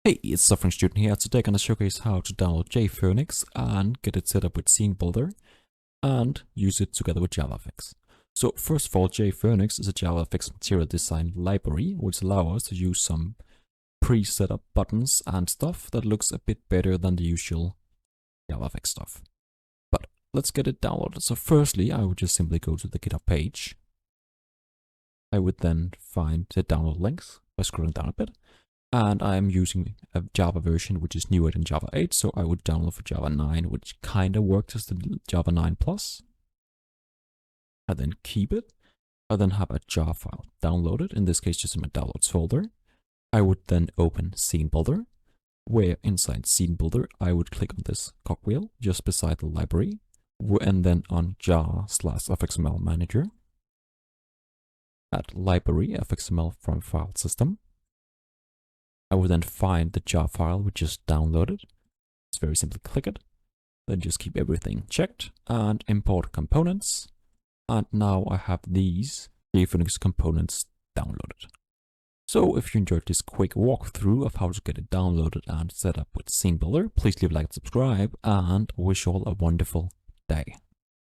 Hey, it's Suffering Student here. Today I'm going to showcase how to download JFoeniX and get it set up with Scene Builder and use it together with JavaFX. So first of all, JFoeniX is a JavaFX material design library which allows us to use some pre-set up buttons and stuff that looks a bit better than the usual JavaFX stuff. But let's get it downloaded. So firstly, I would just simply go to the GitHub page. I would then find the download links by scrolling down a bit. And I'm using a Java version which is newer than Java 8, so I would download for Java 9, which kind of works as the Java 9 Plus. I then keep it. I then have a jar file downloaded, in this case just in my downloads folder. I would then open Scene Builder, where inside Scene Builder I would click on this cogwheel just beside the library, and then on jar/fxml manager, add library fxml from file system. I would then find the jar file we just downloaded. It's very simply click it, then just keep everything checked and import components. And now I have these JFoeniX components downloaded. So if you enjoyed this quick walkthrough of how to get it downloaded and set up with Scene Builder, please leave a like and subscribe, and I wish you all a wonderful day.